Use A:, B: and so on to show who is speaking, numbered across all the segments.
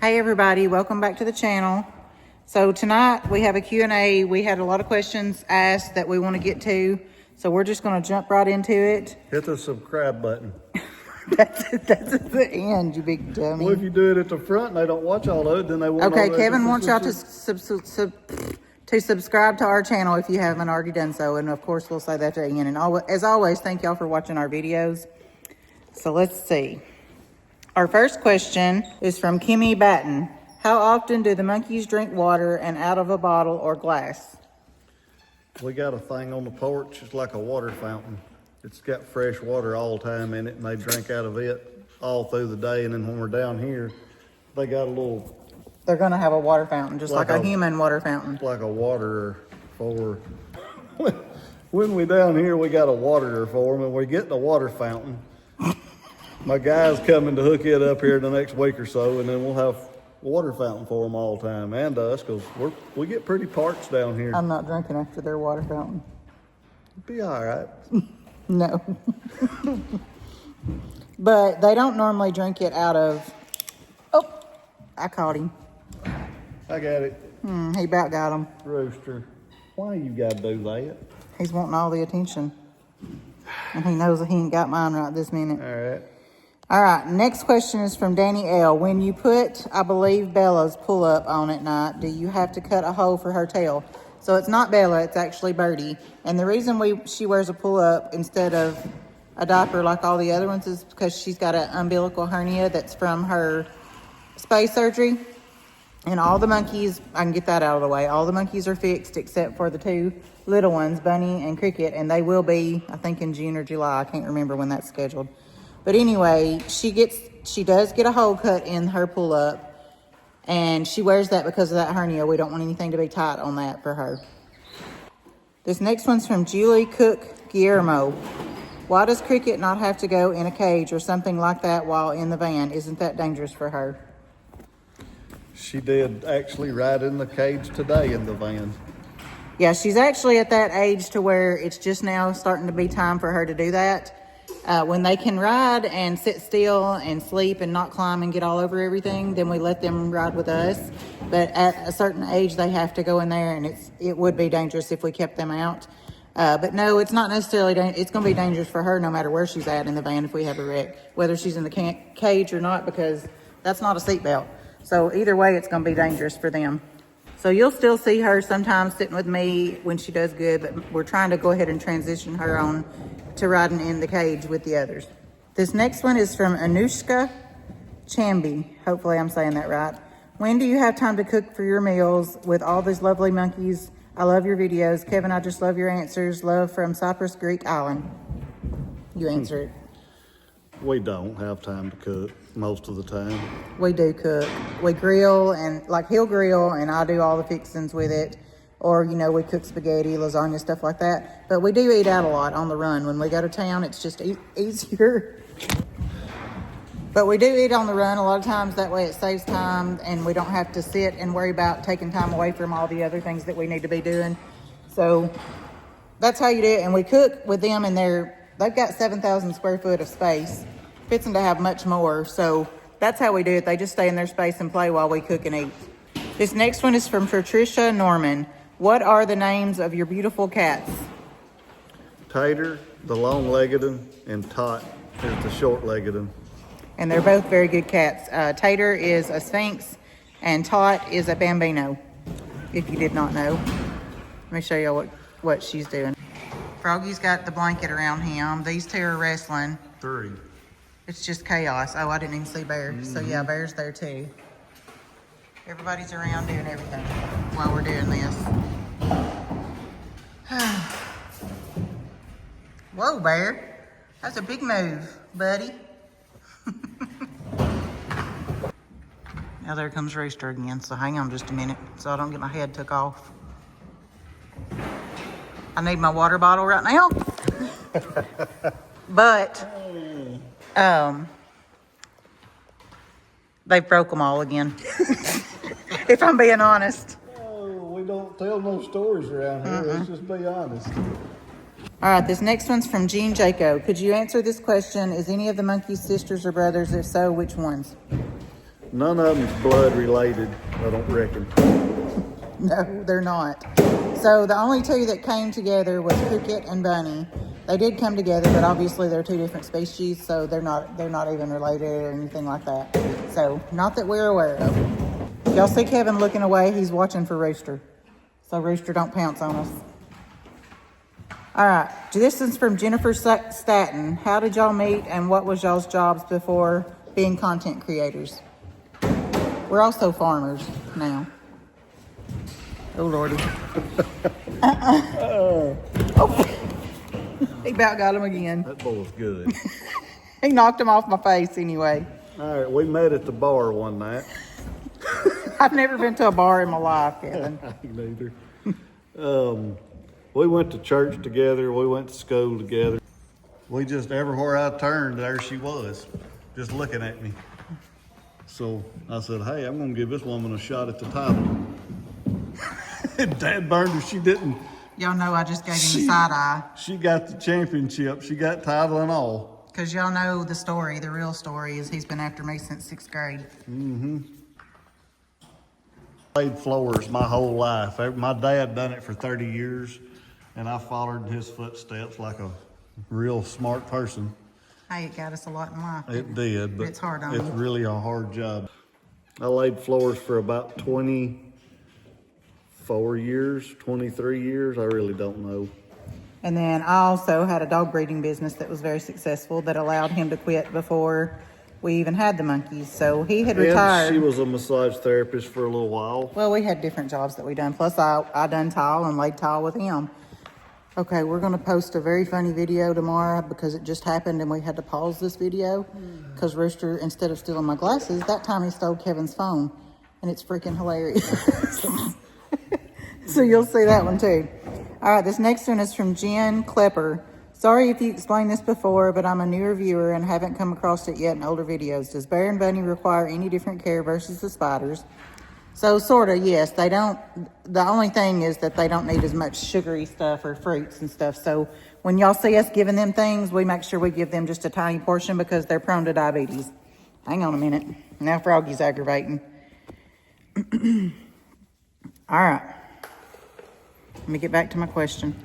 A: Hey everybody, welcome back to the channel. So tonight we have a Q&A. We had a lot of questions asked that we want to get to, so we're just going to jump right into it.
B: Hit the subscribe button.
A: That's at the end, you big dummy.
B: Well, if you do it at the front and they don't watch all of it, then they won't.
A: Okay, Kevin wants y'all to subscribe to our channel if you haven't already done so, and of course we'll say that to the end. And as always, thank y'all for watching our videos. So let's see. Our first question is from Kimmy Batten. How often do the monkeys drink water and out of a bottle or glass?
B: We got a thing on the porch. It's like a water fountain. It's got fresh water all the time in it, and they drink out of it all through the day. And then when we're down here, they got a little...
A: They're going to have a water fountain, just like a human water fountain.
B: Like a waterer for... When we down here, we got a waterer for them, and we get the water fountain. My guy's coming to hook it up here the next week or so, and then we'll have a water fountain for them all the time, and us, because we get pretty parched down here.
A: I'm not drinking after their water fountain.
B: It'll be all right.
A: No. But they don't normally drink it out of... Oh, I caught him.
B: I got it.
A: He about got him.
B: Rooster, why you got to do that?
A: He's wanting all the attention. And he knows that he ain't got mine right this minute.
B: All right.
A: All right, next question is from Danny L. When you put, I believe, Bella's pull-up on at night, do you have to cut a hole for her tail? So it's not Bella, it's actually Birdie. And the reason she wears a pull-up instead of a diaper like all the other ones is because she's got an umbilical hernia that's from her space surgery. And all the monkeys, I can get that out of the way, all the monkeys are fixed except for the two little ones, Bunny and Cricket, and they will be, I think, in June or July. I can't remember when that's scheduled. But anyway, she does get a hole cut in her pull-up, and she wears that because of that hernia. We don't want anything to be tight on that for her. This next one's from Julie Cook Guillermo. Why does Cricket not have to go in a cage or something like that while in the van? Isn't that dangerous for her?
B: She did actually ride in the cage today in the van.
A: Yeah, she's actually at that age to where it's just now starting to be time for her to do that. When they can ride and sit still and sleep and not climb and get all over everything, then we let them ride with us. But at a certain age, they have to go in there, and it would be dangerous if we kept them out. But no, it's not necessarily it's going to be dangerous for her no matter where she's at in the van if we have a wreck, whether she's in the cage or not, because that's not a seatbelt. So either way, it's going to be dangerous for them. So you'll still see her sometimes sitting with me when she does good, but we're trying to go ahead and transition her on to riding in the cage with the others. This next one is from Anushka Chambi. Hopefully I'm saying that right. When do you have time to cook for your meals with all these lovely monkeys? I love your videos. Kevin, I just love your answers. Love from Cyprus, Greek Island. You answer it.
B: We don't have time to cook most of the time.
A: We do cook. We grill, and like he'll grill and I do all the fixings with it. Or, you know, we cook spaghetti, lasagna, stuff like that. But we do eat out a lot on the run. When we go to town, it's just easier. But we do eat on the run a lot of times. That way it saves time, and we don't have to sit and worry about taking time away from all the other things that we need to be doing. So that's how you do it. And we cook with them, and they've got 7,000 square foot of space. Fits them to have much more. So that's how we do it. They just stay in their space and play while we cook and eat. This next one is from Patricia Norman. What are the names of your beautiful cats?
B: Tater, the long-legged one, and Tot is the short-legged one.
A: And they're both very good cats. Tater is a Sphinx, and Tot is a Bambino, if you did not know. Let me show you what she's doing. Froggy's got the blanket around him. These two are wrestling.
B: 3.
A: It's just chaos. Oh, I didn't even see Bear. So yeah, Bear's there too. Everybody's around doing everything while we're doing this. Whoa, Bear. That's a big move, buddy. Now there comes Rooster again, so hang on just a minute so I don't get my head took off. I need my water bottle right now. But, they broke them all again. If I'm being honest.
B: Oh, we don't tell no stories around here. Let's just be honest.
A: All right, this next one's from Jean Jaco. Could you answer this question? Is any of the monkeys sisters or brothers? If so, which ones?
B: None of them's blood related, I don't reckon.
A: No, they're not. So the only two that came together was Cricket and Bunny. They did come together, but obviously they're two different species, so they're not even related or anything like that. So not that we're aware of. Y'all see Kevin looking away? He's watching for Rooster. So Rooster don't pounce on us. All right, this is from Jennifer Staten. How did y'all meet and what was y'all's jobs before being content creators? We're also farmers now. Oh, Lordy. Oh. He about got him again.
B: That boy's good.
A: He knocked him off my face anyway.
B: All right, we met at the bar one night.
A: I've never been to a bar in my life, Kevin.
B: Neither. We went to church together. We went to school together. We just, everywhere I turned, there she was, just looking at me. So I said, hey, I'm going to give this woman a shot at the title. And Dad burned her. She didn't.
A: Y'all know I just gave him a side eye.
B: She got the championship. She got title and all.
A: Because y'all know the story. The real story is he's been after me since 6th grade.
B: Mm-hmm. Played floors my whole life. My dad done it for 30 years, and I followed in his footsteps like a real smart person.
A: Hey, it got us a lot in life.
B: It did, but
A: it's hard on
B: it's
A: you.
B: really a hard job. I laid floors for about 24 years, 23 years. I really don't know.
A: And then I also had a dog breeding business that was very successful that allowed him to quit before we even had the monkeys. So he had retired.
B: She was a massage therapist for a little while.
A: Well, we had different jobs that we done. Plus, I done tile and laid tile with him. Okay, we're going to post a very funny video tomorrow because it just happened and we had to pause this video because Rooster, instead of stealing my glasses, that time he stole Kevin's phone. And it's freaking hilarious. So you'll see that one too. All right, this next one is from Jen Klepper. Sorry if you explained this before, but I'm a newer viewer and haven't come across it yet in older videos. Does Bear and Bunny require any different care versus the spiders? So sort of, yes. They don't, the only thing is that they don't need as much sugary stuff or fruits and stuff. So when y'all see us giving them things, we make sure we give them just a tiny portion because they're prone to diabetes. Hang on a minute. Now Froggy's aggravating. All right. Let me get back to my question.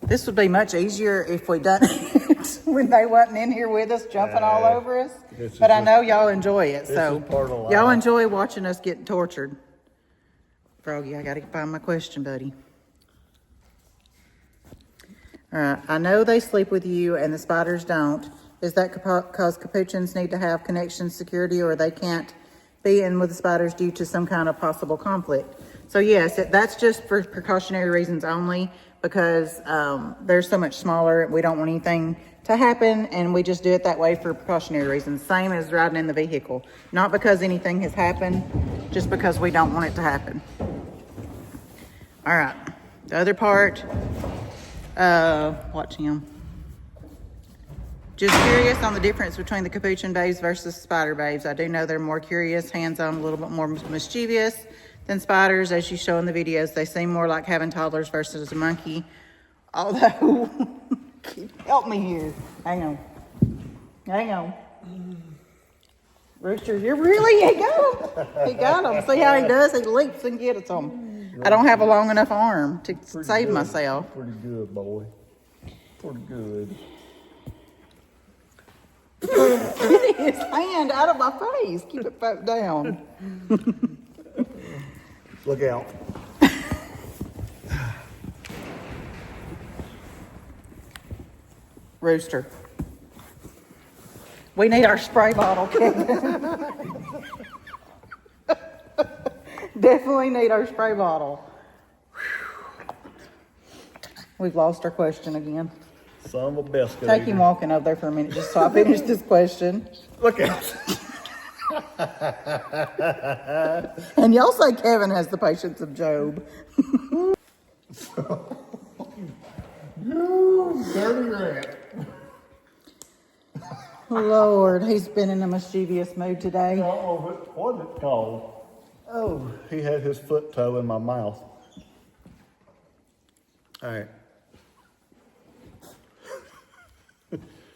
A: This would be much easier if we done it when they wasn't in here with us, jumping all over us. But I know y'all enjoy it, so y'all enjoy watching us get tortured. Froggy, I gotta find my question, buddy. All right, I know they sleep with you and the spiders don't. Is that because capuchins need to have connection security or they can't be in with the spiders due to some kind of possible conflict? So yes, that's just for precautionary reasons only because they're so much smaller. We don't want anything to happen and we just do it that way for precautionary reasons. Same as riding in the vehicle. Not because anything has happened, just because we don't want it to happen. All right, the other part, watch him. Just curious on the difference between the capuchin babes versus spider babes. I do know they're more curious, hands-on, a little bit more mischievous than spiders. As you show in the videos, they seem more like having toddlers versus a monkey. Although, help me here. Hang on. Hang on. Rooster, you're really, he got him. He got him. See how he does? He leaps and gets them. I don't have a long enough arm to save myself.
B: Pretty good, boy. Pretty good.
A: Get his hand out of my face. Keep it poked down.
B: Look out.
A: Rooster. We need our spray bottle, Kevin. Definitely need our spray bottle. We've lost our question again.
B: Son of a biscuit.
A: Take him walking over there for a minute just so I finish this question.
B: Look out.
A: And y'all say Kevin has the patience of Job.
B: You dirty rat.
A: Lord, he's been in a mischievous mood today.
B: What's it called? Oh, he had his foot toe in my mouth. All right.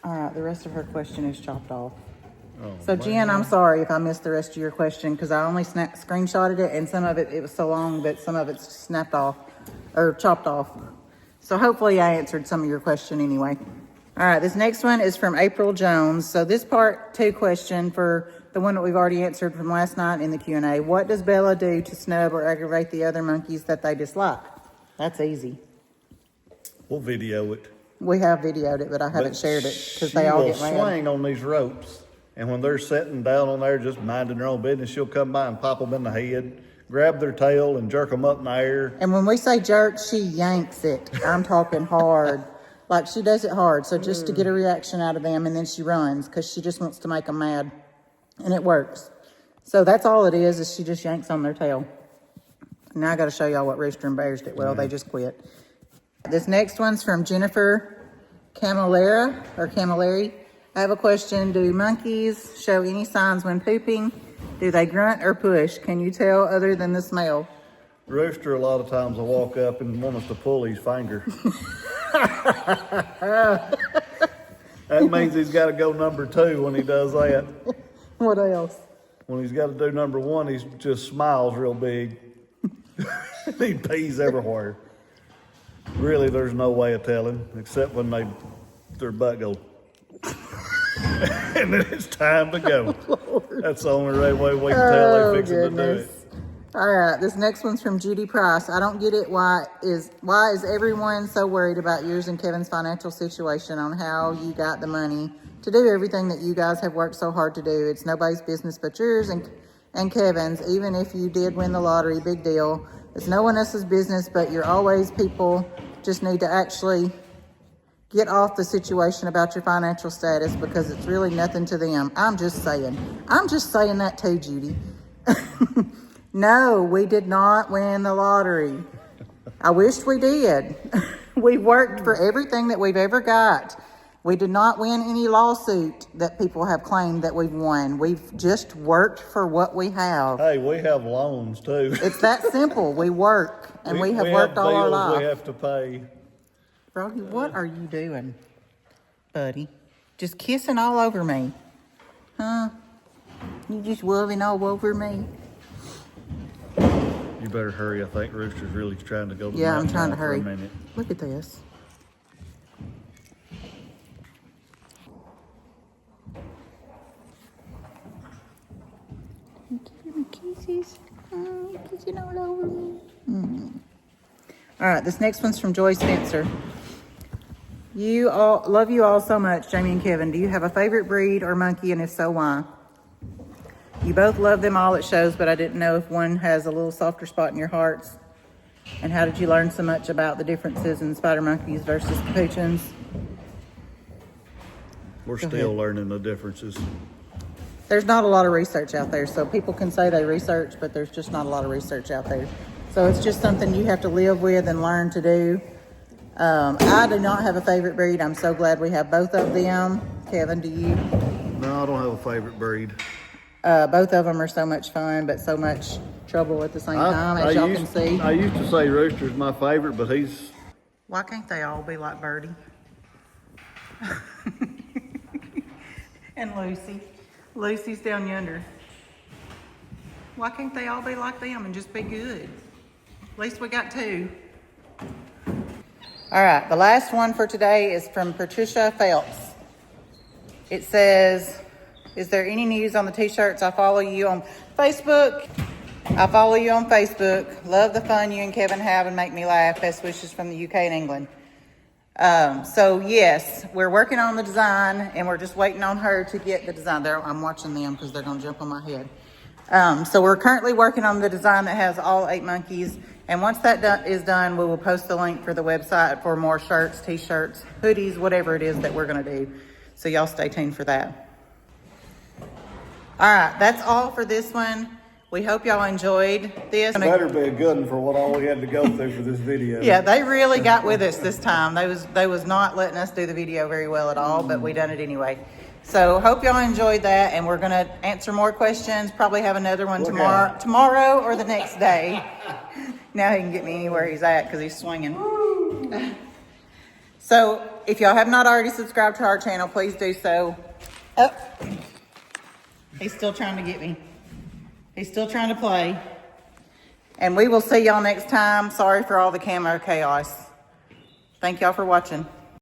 A: All right, the rest of her question is chopped off. So Jen, I'm sorry if I missed the rest of your question because I only screenshotted it and some of it was so long that some of it's snapped off or chopped off. So hopefully I answered some of your question anyway. All right, this next one is from April Jones. So this part 2 question for the one that we've already answered from last night in the Q&A. What does Bella do to snub or aggravate the other monkeys that they dislike? That's easy.
B: We'll video it.
A: We have videoed it, but I haven't shared it because they all get mad.
B: She will swing on these ropes, and when they're sitting down on there just minding their own business, she'll come by and pop them in the head, grab their tail and jerk them up in the air.
A: And when we say jerk, she yanks it. I'm talking hard. Like she does it hard. So just to get a reaction out of them, and then she runs because she just wants to make them mad. And it works. So that's all it is she just yanks on their tail. Now I got to show y'all what Rooster and Bears did. Well, they just quit. This next one's from Jennifer Camilleri. I have a question. Do monkeys show any signs when pooping? Do they grunt or push? Can you tell other than the smell?
B: Rooster, a lot of times will walk up and want us to pull his finger. That means he's got to go number 2 when he does that.
A: What else?
B: When he's got to do number 1, he just smiles real big. He pees everywhere. Really, there's no way of telling, except when their butt goes. And then it's time to go.
A: Oh,
B: that's the only way we can tell they fixing to do it.
A: All right, this next one's from Judy Price. I don't get it. Why is everyone so worried about yours and Kevin's financial situation on how you got the money to do everything that you guys have worked so hard to do? It's nobody's business but yours and Kevin's. Even if you did win the lottery, big deal. It's no one else's business, but you're always people just need to actually get off the situation about your financial status because it's really nothing to them. I'm just saying that too, Judy. No, we did not win the lottery. I wished we did. We worked for everything that we've ever got. We did not win any lawsuit that people have claimed that we've won. We've just worked for what we have.
B: Hey, we have loans too.
A: It's that simple. We work, and we have worked all our life.
B: We have to pay.
A: Brody, what are you doing, buddy? Just kissing all over me. Huh? You just loving all over me?
B: You better hurry. I think Rooster's really trying to go to the
A: I'm trying to hurry.
B: For a minute.
A: Look at this. Give me kisses. Kissing all over me. All right, this next one's from Joy Spencer. Love you all so much, Jamie and Kevin. Do you have a favorite breed or monkey, and if so, why? You both love them all, it shows, but I didn't know if one has a little softer spot in your hearts. And how did you learn so much about the differences in spider monkeys versus capuchins?
B: We're still learning the differences.
A: There's not a lot of research out there, so people can say they research, but there's just not a lot of research out there. So it's just something you have to live with and learn to do. I do not have a favorite breed. I'm so glad we have both of them. Kevin, do you?
B: No, I don't have a favorite breed.
A: Both of them are so much fun, but so much trouble at the same time, as y'all can see.
B: I used to say Rooster's my favorite, but he's...
A: Why can't they all be like Birdie? And Lucy. Lucy's down yonder. Why can't they all be like them and just be good? At least we got 2. All right, the last one for today is from Patricia Phelps. It says, is there any news on the t-shirts? I follow you on Facebook. Love the fun you and Kevin have and make me laugh. Best wishes from the UK and England. So yes, we're working on the design and we're just waiting on her to get the design. I'm watching them because they're gonna jump on my head. So we're currently working on the design that has all 8 monkeys. And once that is done, we will post the link for the website for more shirts, t-shirts, hoodies, whatever it is that we're gonna do. So y'all stay tuned for that. All right, that's all for this one. We hope y'all enjoyed this.
B: It better be a good one for what all we had to go through for this video.
A: Yeah, they really got with us this time. They was not letting us do the video very well at all, but we done it anyway. So hope y'all enjoyed that, and we're gonna answer more questions. Probably have another one tomorrow or the next day. Now he can get me anywhere he's at because he's swinging. So if y'all have not already subscribed to our channel, please do so. Oh. He's still trying to get me. He's still trying to play. And we will see y'all next time. Sorry for all the camo chaos. Thank y'all for watching.